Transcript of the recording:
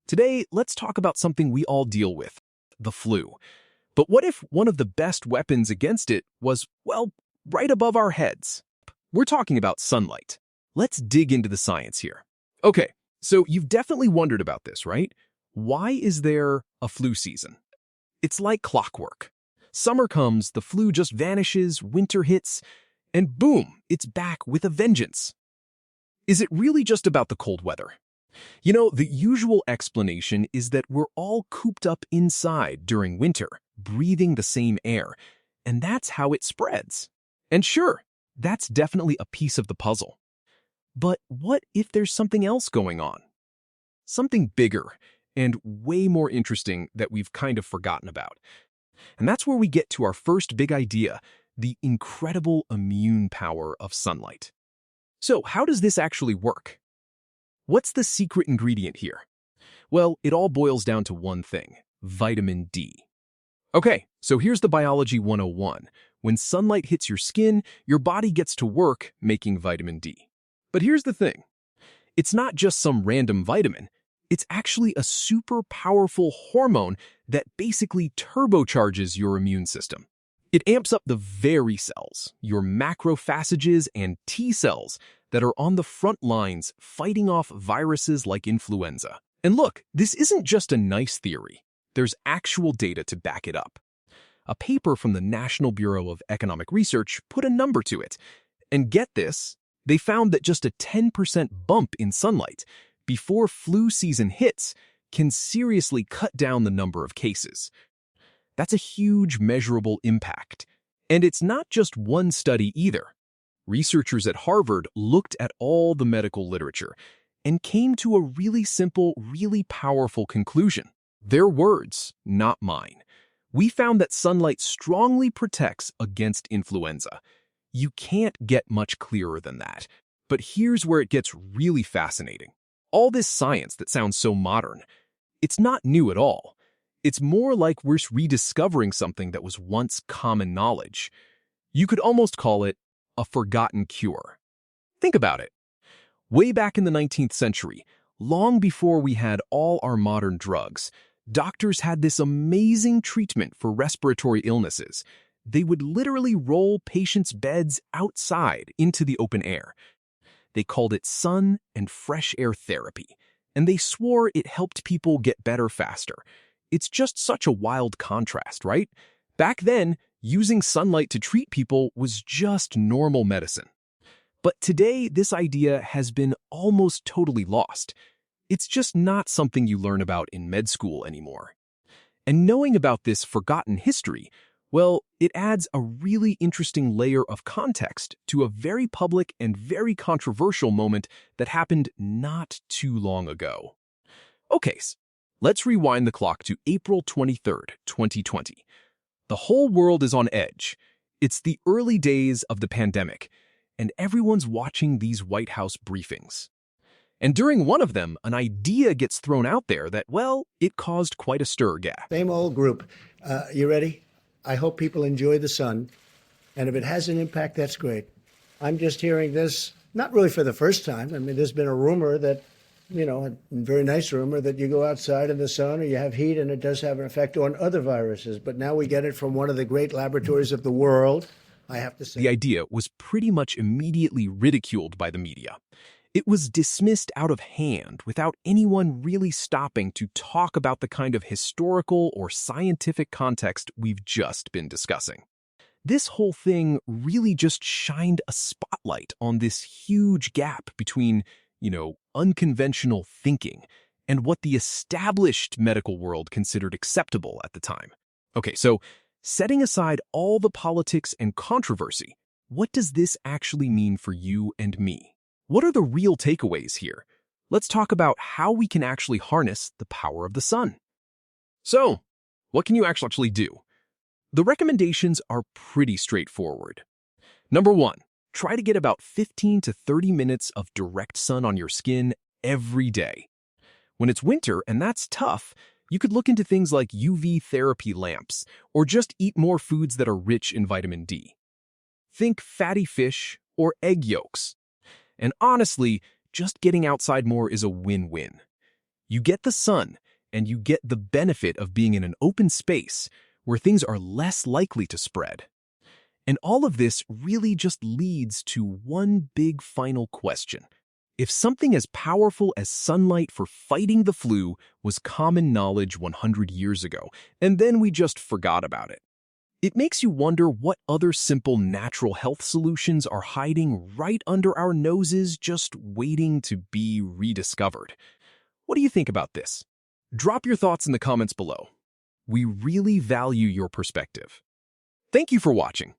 Today, let's talk about something we all deal with, the flu. But what if one of the best weapons against it was, well, right above our heads? We're talking about sunlight. Let's dig into the science here. Okay, so you've definitely wondered about this, right? Why is there a flu season? It's like clockwork. Summer comes, the flu just vanishes, winter hits, and boom, it's back with a vengeance. Is it really just about the cold weather? The usual explanation is that we're all cooped up inside during winter, breathing the same air, and that's how it spreads. And sure, that's definitely a piece of the puzzle. But what if there's something else going on? Something bigger and way more interesting that we've kind of forgotten about. And that's where we get to our first big idea, the incredible immune power of sunlight. So how does this actually work? What's the secret ingredient here? Well, it all boils down to one thing, vitamin D. Okay, so here's the Biology 101. When sunlight hits your skin, your body gets to work making vitamin D. But here's the thing. It's not just some random vitamin. It's actually a super powerful hormone that basically turbocharges your immune system. It amps up the very cells, your macrophages and T cells, that are on the front lines fighting off viruses like influenza. And look, this isn't just a nice theory. There's actual data to back it up. A paper from the National Bureau of Economic Research put a number to it. And get this, they found that just a 10% bump in sunlight before flu season hits can seriously cut down the number of cases. That's a huge measurable impact. And it's not just one study either. Researchers at Harvard looked at all the medical literature and came to a really simple, really powerful conclusion. Their words, not mine. We found that sunlight strongly protects against influenza. You can't get much clearer than that. But here's where it gets really fascinating. All this science that sounds so modern, it's not new at all. It's more like we're rediscovering something that was once common knowledge. You could almost call it a forgotten cure. Think about it. Way back in the 19th century, long before we had all our modern drugs, doctors had this amazing treatment for respiratory illnesses. They would literally roll patients' beds outside into the open air. They called it sun and fresh air therapy, and they swore it helped people get better faster. It's just such a wild contrast, right? Back then, using sunlight to treat people was just normal medicine. But today, this idea has been almost totally lost. It's just not something you learn about in med school anymore. And knowing about this forgotten history, well, it adds a really interesting layer of context to a very public and very controversial moment that happened not too long ago. Okay, let's rewind the clock to April 23rd, 2020. The whole world is on edge. It's the early days of the pandemic, and everyone's watching these White House briefings. And during one of them, an idea gets thrown out there that, well, it caused quite a stir, Gaff. Same old group. You ready? I hope people enjoy the sun, and if it has an impact, that's great. I'm just hearing this, not really for the first time. I mean, there's been a rumor that, a very nice rumor that you go outside in the sun or you have heat and it does have an effect on other viruses. But now we get it from one of the great laboratories of the world, I have to say. The idea was pretty much immediately ridiculed by the media. It was dismissed out of hand without anyone really stopping to talk about the kind of historical or scientific context we've just been discussing. This whole thing really just shined a spotlight on this huge gap between unconventional thinking and what the established medical world considered acceptable at the time. Okay, so setting aside all the politics and controversy, what does this actually mean for you and me? What are the real takeaways here? Let's talk about how we can actually harness the power of the sun. So, what can you actually do? The recommendations are pretty straightforward. Number 1. Try to get about 15 to 30 minutes of direct sun on your skin every day. When it's winter, and that's tough, you could look into things like UV therapy lamps, or just eat more foods that are rich in vitamin D. Think fatty fish or egg yolks. And honestly, just getting outside more is a win-win. You get the sun, and you get the benefit of being in an open space where things are less likely to spread. And all of this really just leads to one big final question. If something as powerful as sunlight for fighting the flu was common knowledge 100 years ago, and then we just forgot about it, it makes you wonder what other simple natural health solutions are hiding right under our noses, just waiting to be rediscovered. What do you think about this? Drop your thoughts in the comments below. We really value your perspective. Thank you for watching.